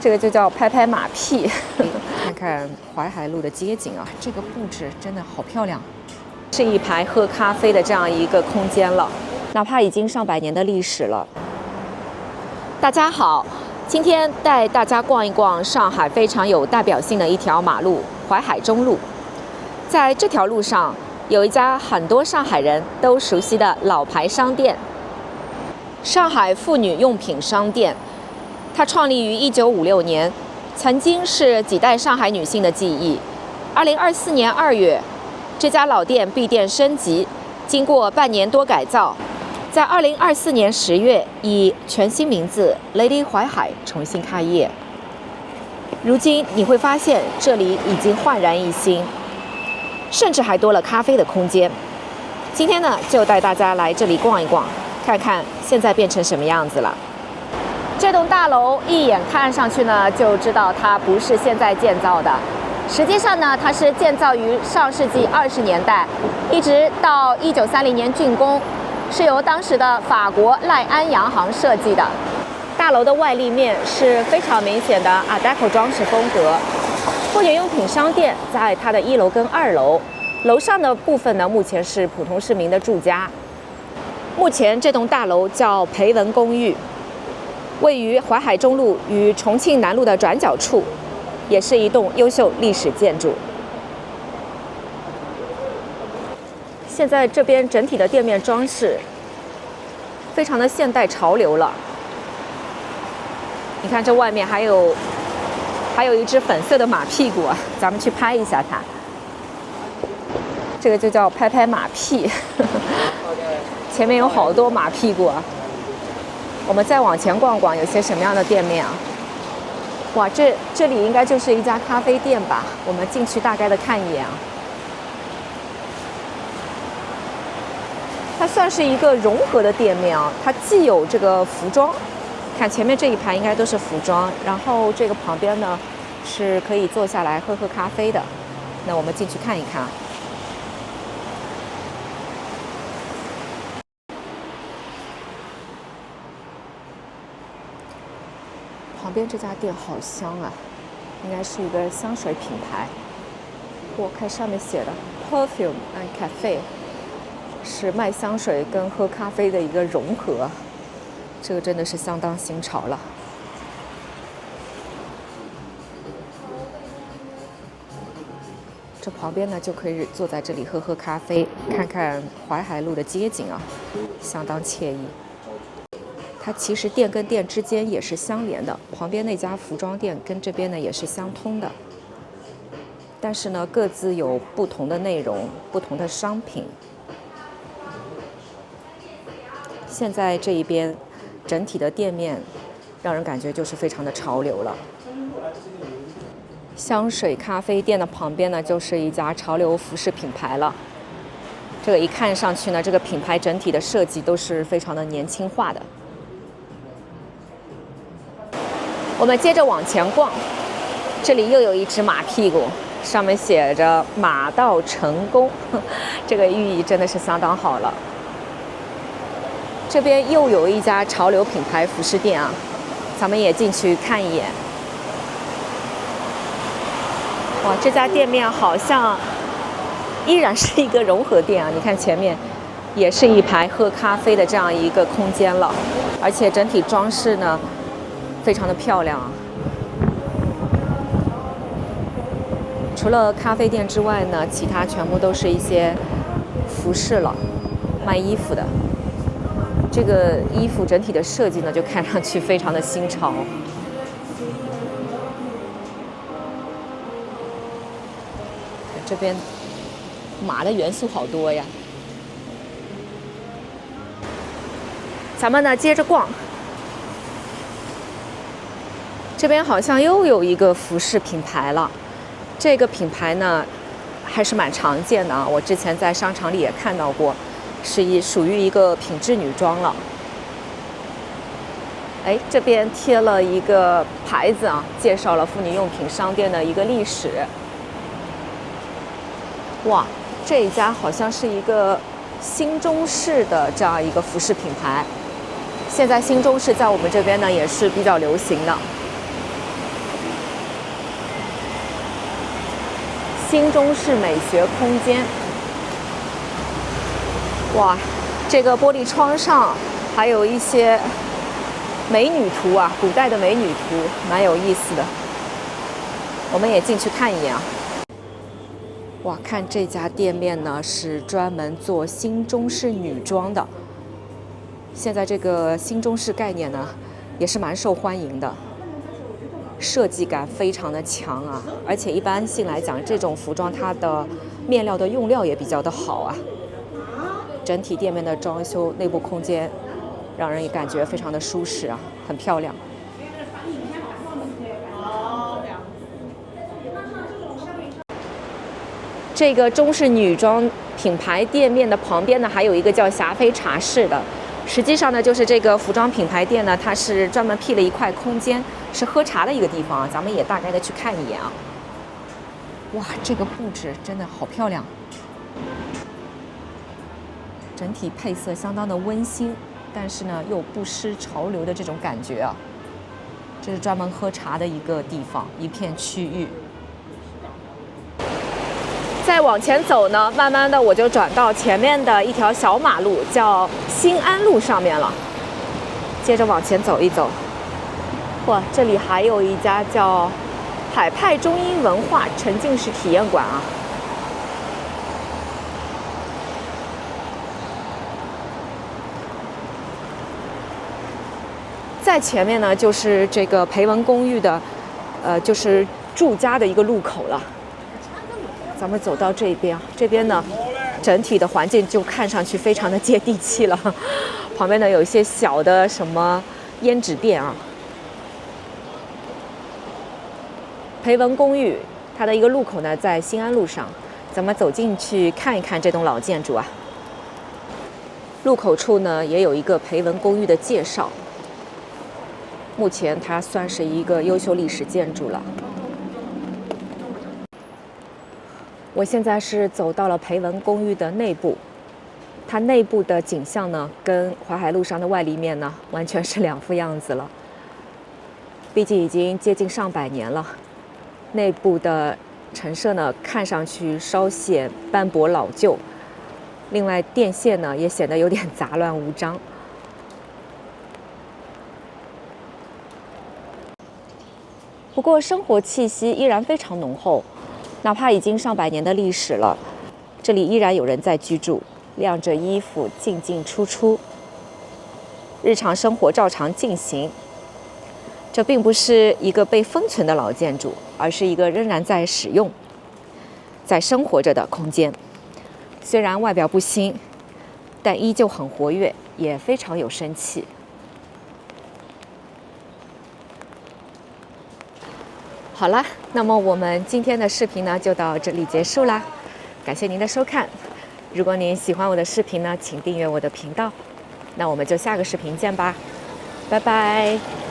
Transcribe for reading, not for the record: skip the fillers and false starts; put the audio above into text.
這個就叫拍拍馬屁。看看淮海路的街景啊，这个布置真的好漂亮，是一排喝咖啡的这样一个空间了，哪怕已经上百年的历史了。大家好，今天带大家逛一逛上海非常有代表性的一条马路——淮海中路。在这条路上，有一家很多上海人都熟悉的老牌商店——上海妇女用品商店。它創立於1956年，曾經是幾代上海女性的記憶。2024年2月，這家老店閉店升級，經過半年多改造，在2024年10月以全新名字 Lady 淮海重新開業。如今你會發現這裡已經煥然一新，甚至還多了咖啡的空間。今天呢，就帶大家來這裡逛一逛，看看現在變成什麼樣子了。這棟大樓一眼看上去呢，就知道它不是現在建造的。實際上呢，它是建造於上世紀20年代，一直到1930年竣工，是由當時的法國賴安洋行設計的。大樓的外立面是非常明顯的 Art Deco 裝飾風格。婦女用品商店在它的1樓跟2樓，樓上的部分呢，目前是普通市民的住家。目前這棟大樓叫培文公寓。位於淮海中路與重慶南路的轉角處，也是一棟優秀歷史建築。現在這邊整體的店面裝飾非常的現代潮流了。你看這外面還有一隻粉色的馬屁股啊，咱們去拍一下它。這個就叫拍拍馬屁，前面有好多馬屁股啊。我們再往前逛逛，有些什麼樣的店面啊？哇，這裡應該就是一家咖啡店吧？我們進去大概的看一眼啊。它算是一個融合的店面啊，它既有這個服裝，看前面這一排應該都是服裝，然後這個旁邊呢是可以坐下來喝喝咖啡的。那我們進去看一看。旁邊這家店好香啊，應該是一個香水品牌。我看上面寫的 Perfume and Cafe， 是賣香水跟喝咖啡的一個融合，這個真的是相當新潮了。這旁邊呢就可以坐在這裡喝喝咖啡，看看淮海路的街景啊，相當愜意。它其實店跟店之間也是相連的，旁邊那家服裝店跟這邊呢也是相通的，但是呢各自有不同的內容、不同的商品。現在這一邊整體的店面讓人感覺就是非常的潮流了。香水咖啡店的旁邊呢就是一家潮流服飾品牌了。這個一看上去呢，這個品牌整體的設計都是非常的年輕化的。我們接着往前逛，這裡又有一隻馬屁股，上面寫着“馬到成功”，這個寓意真的是相當好了。這邊又有一家潮流品牌服飾店啊，咱們也進去看一眼。哇，這家店面好像依然是一個融合店啊！你看前面也是一排喝咖啡的這樣一個空間了，而且整體裝飾呢，非常的漂亮啊！除了咖啡店之外呢，其他全部都是一些服飾了，賣衣服的。這個衣服整體的設計呢，就看上去非常的新潮。這邊馬的元素好多呀。咱們呢接着逛。這邊好像又有一個服飾品牌了，這個品牌呢還是蠻常見的啊，我之前在商場裡也看到過，屬於一個品質女裝了。哎，這邊貼了一個牌子啊，介紹了婦女用品商店的一個歷史。哇，這一家好像是一個新中式的這樣一個服飾品牌，現在新中式在我們這邊呢也是比較流行的。新中式美學空间。哇，这个玻璃窗上还有一些美女图啊，古代的美女图，蛮有意思的。我们也进去看一眼啊。哇，看这家店面呢，是专门做新中式女装的。现在这个新中式概念呢，也是蛮受欢迎的，设計感非常的強啊，而且一般性來講，這種服裝它的面料的用料也比較的好啊。整體店面的裝修、內部空間，讓人也感覺非常的舒適啊，很漂亮。這個中式女裝品牌店面的旁邊呢，還有一個叫霞飛茶室的。實際上呢，就是這個服裝品牌店呢，它是專門闢了一塊空間，是喝茶的一個地方啊。咱們也大概的去看一眼啊。哇，這個布置真的好漂亮，整體配色相當的溫馨，但是呢又不失潮流的這種感覺啊。這是專門喝茶的一個地方，一片區域。再往前走呢，慢慢的我就轉到前面的一條小馬路，叫新安路上面了。接着往前走一走，哇，這裡還有一家叫海派中英文化沉浸式體驗館啊。在前面呢，就是這個培文公寓的，就是住家的一個路口了。咱們走到這邊，這邊呢，整體的環境就看上去非常的接地氣了。旁邊呢有一些小的什麼胭脂店啊。培文公寓，它的一個路口呢在新安路上，咱們走進去看一看這棟老建築啊。路口處呢也有一個培文公寓的介紹。目前它算是一個優秀歷史建築了。我現在是走到了培文公寓的內部，它內部的景象呢，跟淮海路上的外立面呢，完全是兩副樣子了。畢竟已經接近上百年了，內部的陳設呢，看上去稍顯斑駁老舊。另外，電線呢，也顯得有點雜亂無章。不過，生活氣息依然非常濃厚。哪怕已經上百年的歷史了，這裡依然有人在居住，晾着衣服進進出出，日常生活照常進行。這並不是一個被封存的老建築，而是一個仍然在使用、在生活着的空間。雖然外表不新，但依舊很活躍，也非常有生氣。好了，那麼我們今天的視頻呢就到這裡結束啦，感謝您的收看。如果您喜歡我的視頻呢，請訂閱我的頻道。那我們就下個視頻見吧，拜拜。